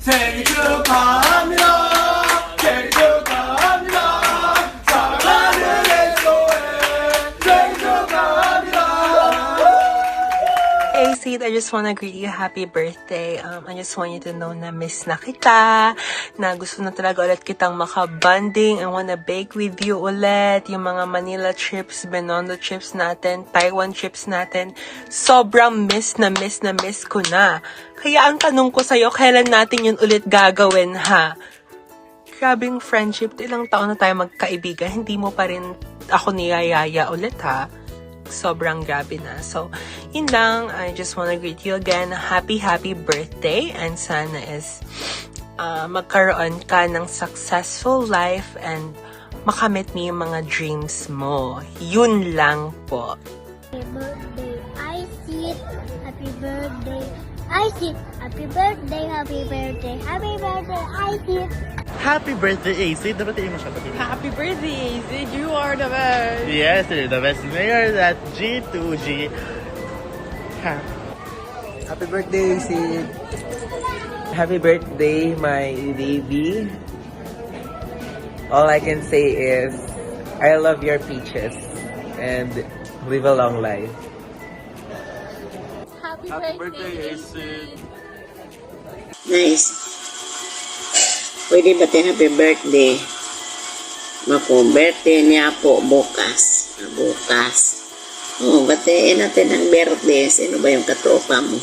생일 축하합니다. 생일 축하합니다. 사랑하는 엑소의 생일 축하합니다. Hey Sid, I just wanna greet you happy birthday. I just want you to know na miss na kita, na gusto na talaga ulit kitang makabanding. I wanna bake with you ulit. Yung mga Manila trips, Binondo trips natin, Taiwan trips natin. Sobrang miss ko na. Kaya ang tanong ko sa'yo, kailan natin yun ulit gagawin ha? Grabing friendship, ilang taon na tayo magkaibigan, hindi mo pa rin ako niyayaya ulit ha? Sobrang grabe na. So, yun lang. I just wanna greet you again. Happy birthday. And sana is magkaroon ka ng successful life and makamit mo yung mga dreams mo. Yun lang po. Happy birthday, Isid. Happy birthday, Isid. Happy birthday, happy birthday, happy birthday, Isid. Happy birthday, AC. Dabatiin mo siya. Happy birthday, Sid. You are the best. Yes, you're the best mayor at G2G. Happy birthday, Sid. Happy birthday, my baby. All I can say is, I love your peaches and live a long life. Happy birthday, Isid. Nice. Pwede ba tayo happy birthday? Mapo, birthday niya po bukas. Bukas. Oo, batiin natin ang birthday. Sino ba yung katropa mo?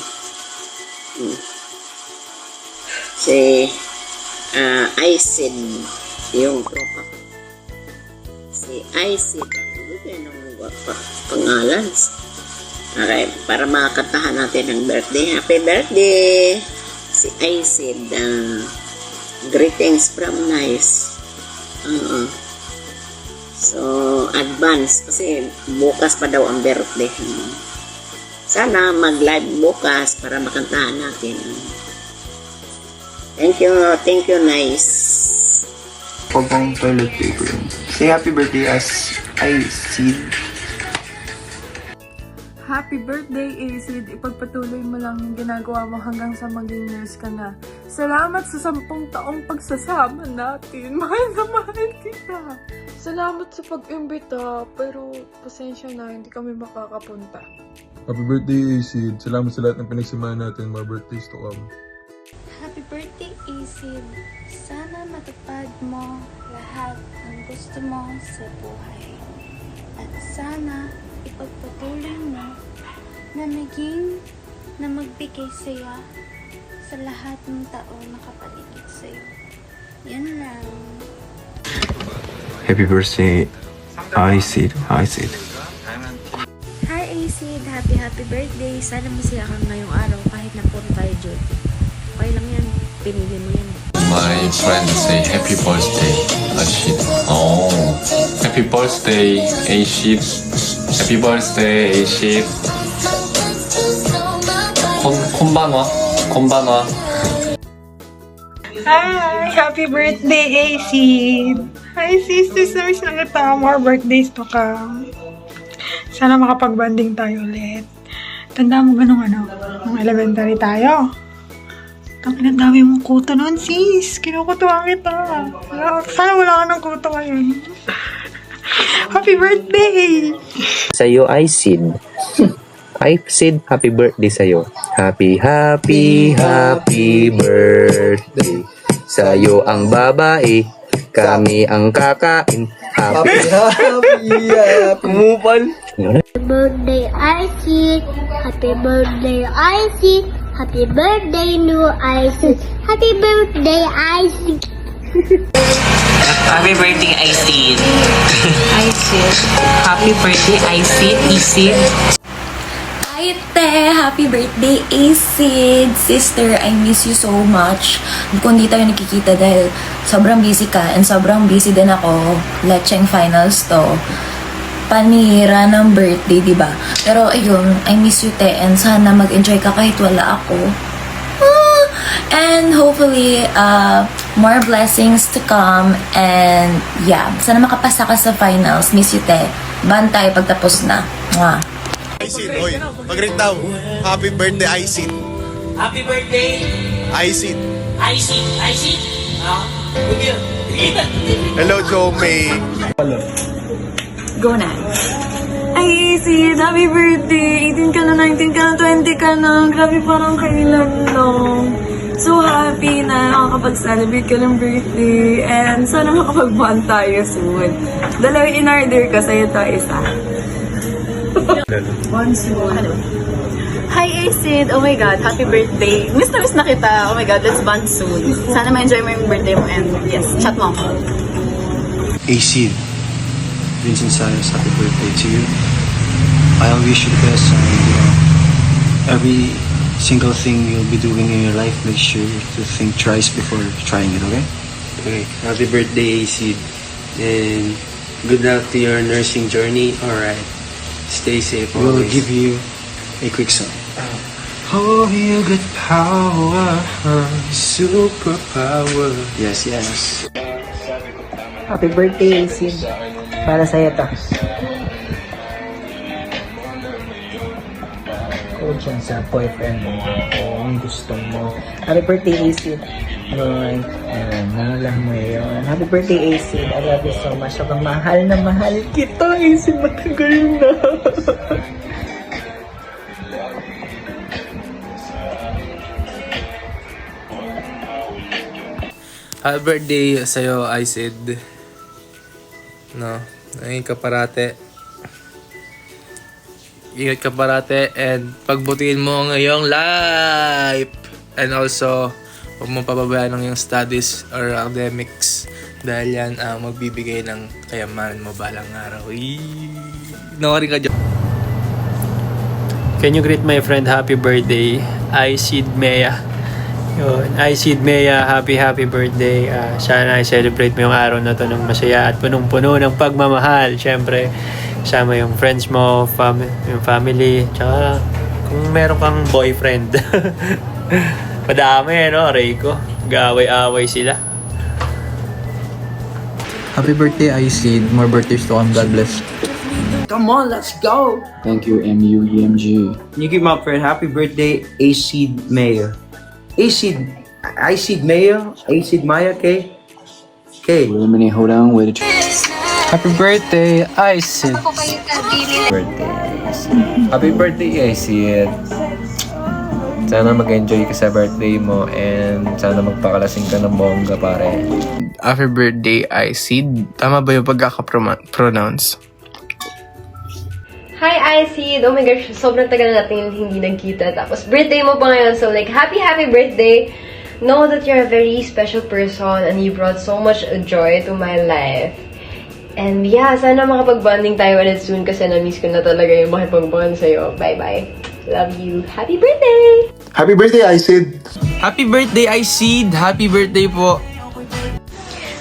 Si Isid, yung tropa ko. Si Isid. Ano ba yung pangalan? Okay, para makakantahan natin ang birthday. Happy birthday! Si Isid. Greetings from Nice. So, advance kasi bukas pa daw ang birthday. Sana mag-live bukas para makantahan natin. Thank you, Nice. Pagpang toilet paper. Say happy birthday as I see. Happy birthday, Acid. Ipagpatuloy mo lang yung ginagawa mo hanggang sa maging nurse ka na. Salamat sa 10 taong pagsasama natin. Mahal na mahal kita. Salamat sa pag-imbita, pero pasensya na, hindi kami makakapunta. Happy birthday, Acid. Salamat sa lahat ng pinagsamahan natin, mga birthdays to come. Happy birthday, Acid. Sana matupad mo lahat ng gusto mo sa buhay. At sana ipagpatuloy mo na magbigay saya sa lahat ng taong nakapaligid sa'yo. Yan lang. Happy birthday, Acid. Acid. Hi, Acid. Happy birthday. Sana masaya ka ngayong araw kahit na puro tayo duty. Okay lang yan. Pinili mo yan. My friend say happy birthday, Acid. Oh, happy birthday, Acid. Happy birthday, Acid. konbanwa. Hi! Happy birthday, Acid! Hi, sisters! Namiss na kita. More birthdays to come. Sana makapag-banding tayo ulit. Tanda mo ganun nung elementary tayo. Ang dami mong kuto nun, sis. Kinukutuhan kita. Sana wala ka ng kuto ngayon. Happy birthday! Sa'yo, Isid. Isid, happy birthday sa'yo. Happy birthday. Sa'yo ang babae, kami ang kakain. Happy. Kumupal. Happy birthday, Isid. Happy birthday, Isid. Happy birthday, new Isid. Happy birthday, Isid. Happy birthday, Isid. Isid. Happy birthday, Isid. Hi, te! Happy birthday, Acid! Sister, I miss you so much. Kung di tayo nakikita dahil sobrang busy ka and sobrang busy din ako. Lecheng finals to. Panira ng birthday, diba? Pero ayun, I miss you, te. And sana mag-enjoy ka kahit wala ako. And hopefully, more blessings to come. And yeah, sana makapasa ka sa finals. Miss you, te. Bantay pagtapos na. Mwah. Isid, oy, mag-ring daw. Happy birthday, Isid. Happy birthday, Isid. Hello, Joe May. Go na. Ay, Sid, happy birthday! 18 ka na, 19 ka na, 20 ka na. Grabe, parang kailan lang. So happy na nakakapag-celebrate ka ng birthday. And sana makapag-bond tayo soon. Dalawa in-order ko, sa'yo to isa. Bond soon. Hi, Sid! Oh my God, happy birthday. Miss na kita. Oh my God, let's bond soon. Sana ma-enjoy mo yung birthday mo and yes, chat mo ako. Acid, Vincent Sayas, happy birthday to you. I wish you the best and every single thing you'll be doing in your life, make sure to think twice before trying it, okay? Okay, happy birthday, Acid. And good luck to your nursing journey. Alright, stay safe We'll always. give you a quick song. Oh, you got power, superpower. Yes, yes. Happy birthday, Sid. Para sa'yo to. Kung dyan sa boyfriend mo, kung gusto mo. Happy birthday, Sid. Mahal mo yun. Happy birthday, Sid. I love you so much. Sobrang mahal na mahal kita, Sid. Matagal na. Happy birthday sa'yo, Iced. No, ingat ka parate. Ingat ka parate and pagbutihin mo ang iyong life. And also, huwag mong pababayaan ng iyong studies or academics dahil yan ang magbibigay ng kayamanan mo balang araw. Nawarin ka dyan. Can you greet my friend happy birthday, Iced Mea? Yun, Iced Mea, happy birthday. Sana i-celebrate mo yung araw na to ng masaya at punong-puno ng pagmamahal. Siyempre, kasama yung friends mo, yung family, tsaka kung meron kang boyfriend. Madami, no, Reiko? Gaway-away sila. Happy birthday, Iced. More birthdays to come. God bless. Come on, let's go! Thank you, MUEMG. Can you give my friend happy birthday, Acid Mayor? Acid Mayor? Acid Maya, K? K. Wait a minute, hold on, wait. Happy birthday, Iced. Happy birthday, Acid. Sana mag-enjoy ka sa birthday mo and sana magpakalasing ka ng bongga, pare. Happy birthday, Iced. Tama ba yung pagkaka-pronounce? Hi, Iced! Oh my gosh, sobrang tagal natin hindi nagkita. Tapos, birthday mo pa ngayon. So, like, happy birthday! Know that you're a very special person and you brought so much joy to my life. And yeah, sana makapag-bonding tayo ulit soon kasi na-miss ko na talaga yung makipag-bond sa'yo. Bye-bye. Love you. Happy birthday! Happy birthday, Iced! Happy birthday, Iced! Happy birthday po!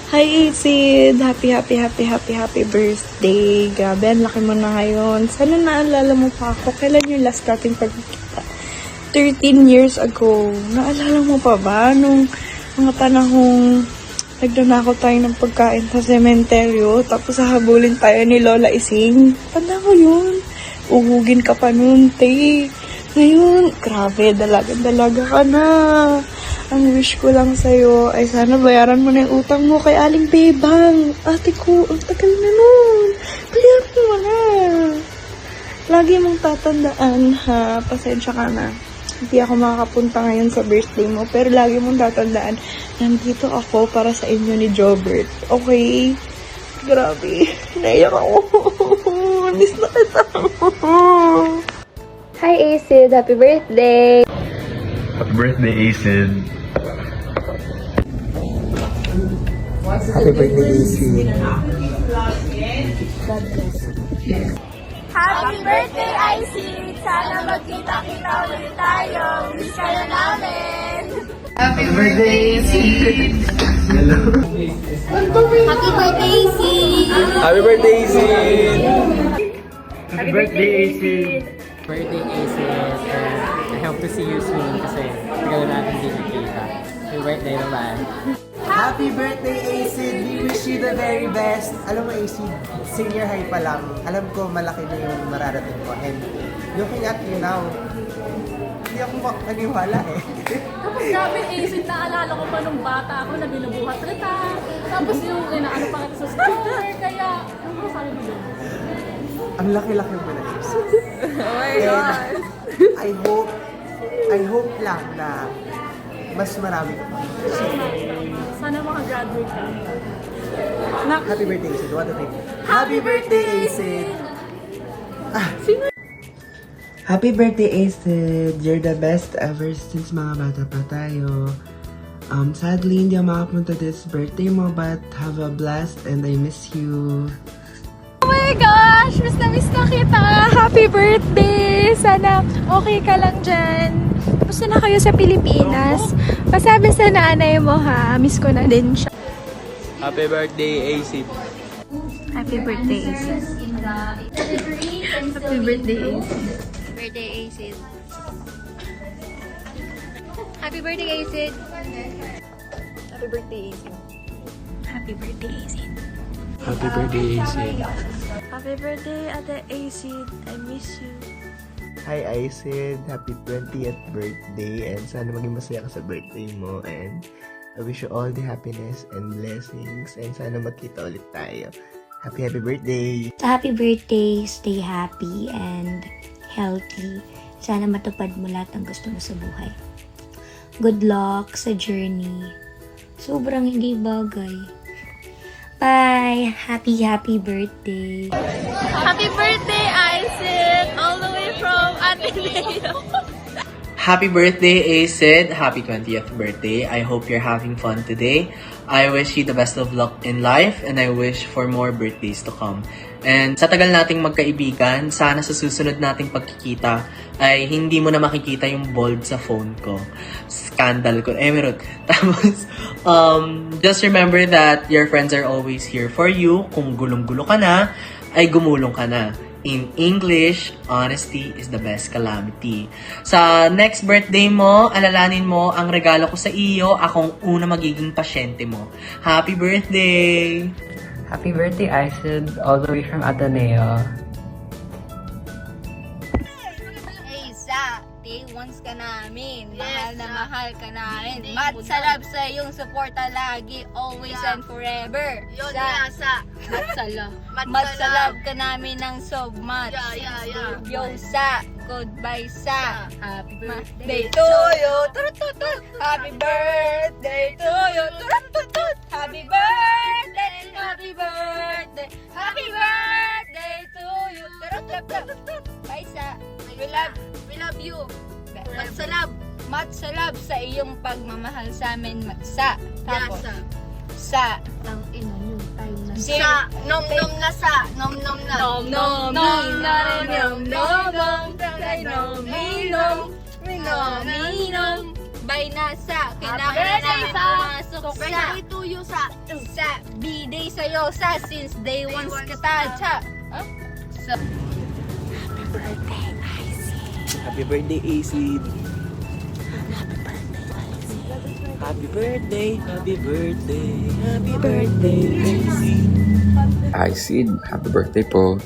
Hi, Sid! Happy birthday! Grabe, ang laki mo na ngayon. Sana naalala mo pa ako. Kailan yung last natin pagkikita? 13 years ago. Naalala mo pa ba? Nung mga panahong nagdanakaw tayo ng pagkain sa sementeryo, tapos hahabulin tayo ni Lola Ising. Tanda ko yun. Uhugin ka pa nun, te. Ngayon, grabe, dalaga ka na. Ang wish ko lang sa'yo ay sana bayaran mo na yung utang mo kay Aling Bebang. Ate ko, ang tagal na nun. Bayaran mo na. Lagi mong tatandaan, ha? Pasensya ka na. Hindi ako makakapunta ngayon sa birthday mo, pero lagi mong tatandaan, nandito ako para sa inyo ni Jobert. Okay? Grabe. Naiyak ako. Miss na kita. Hi, Acid! Happy birthday! Happy birthday, Acid. Happy birthday, Sid. Happy birthday, Iced! Sana magkita-kita ulit tayo. Miss ka na namin. Happy birthday, Sid. Happy birthday, Sid! Happy birthday, Sid! Happy birthday, Acid. Birthday, Acid. I hope to see you soon kasi tagal natin din nakita. Happy birthday, bye-bye. Happy birthday, Acid! We wish you the very best. Alam mo, Acid, senior high pa lang. Alam ko, malaki na yung mararating ko. And looking at you now, hindi ako makapaniwala eh. Sabi, Acid, naalala ko pa nung bata ako na binubuhat kita. Tapos yung inaano pa kita sa store, kaya, ano sabi mo doon? Ang laki-laki mo na isip. Oh my God! I hope lang na mas marami ka pa. Sana makagraduate ka. Happy birthday, Acid. What a thing. Happy birthday, Acid! Happy birthday, Acid! You're the best ever since mga bata pa tayo. Sadly, hindi ako makapunta this birthday mo, but have a blast and I miss you. Oh my gosh! Miss na kita! Happy birthday! Sana okay ka lang dyan. Gusto na kayo sa Pilipinas. Pasabi sa nanay mo ha. Miss ko na din siya. Happy birthday, AC. Happy birthday, Acid. Happy birthday, Acid. Birthday, Acid. Happy birthday, Acid. Happy birthday, Acid. Happy birthday, Acid. Happy birthday, AC. Happy birthday, Ate Acid. I miss you. Hi, Acid. Happy 20th birthday and sana maging masaya ka sa birthday mo and I wish you all the happiness and blessings and sana magkita ulit tayo. Happy birthday! Sa happy birthday, stay happy and healthy. Sana matupad mo lahat ng gusto mo sa buhay. Good luck sa journey. Sobrang hindi bagay. Bye! Happy birthday! Happy birthday, Acid! All the way from Ateneo. Happy birthday, Acid! Happy 20th birthday. I hope you're having fun today. I wish you the best of luck in life and I wish for more birthdays to come. And sa tagal nating magkaibigan, sana sa susunod nating pagkikita ay hindi mo na makikita yung bold sa phone ko. Scandal ko. Meron. Tapos, just remember that your friends are always here for you. Kung gulong-gulo ka na, ay gumulong ka na. In English, honesty is the best calamity. Sa next birthday mo, alalanin mo ang regalo ko sa iyo, akong una magiging pasyente mo. Happy birthday! Happy birthday, Acid, all the way from Ateneo. Sa day ones ka namin. Mahal na mahal ka namin. Matsalab sa iyong suporta lagi, always and forever. Sa matsalab ka namin ng so much. Yo sa goodbye sa happy birthday to you. Happy birthday to you. Happy birthday, happy birthday, happy birthday to you. Bye sa. We love you. Matsalab sa iyong pagmamahal sa amin. Matsa. Tapos, sa. Ang ino nyo, tayo na sa. Nom na sa. Nom na. Nom na rin. Nom. Bay na sa. Kinakain na pumasok sa. Ituyo sa. Sa. B-day sa'yo sa. Since day one ka ta. Sa. Happy birthday, Acid. Happy birthday, Acid! Happy birthday, happy birthday, happy birthday, Acid! Acid, happy birthday po.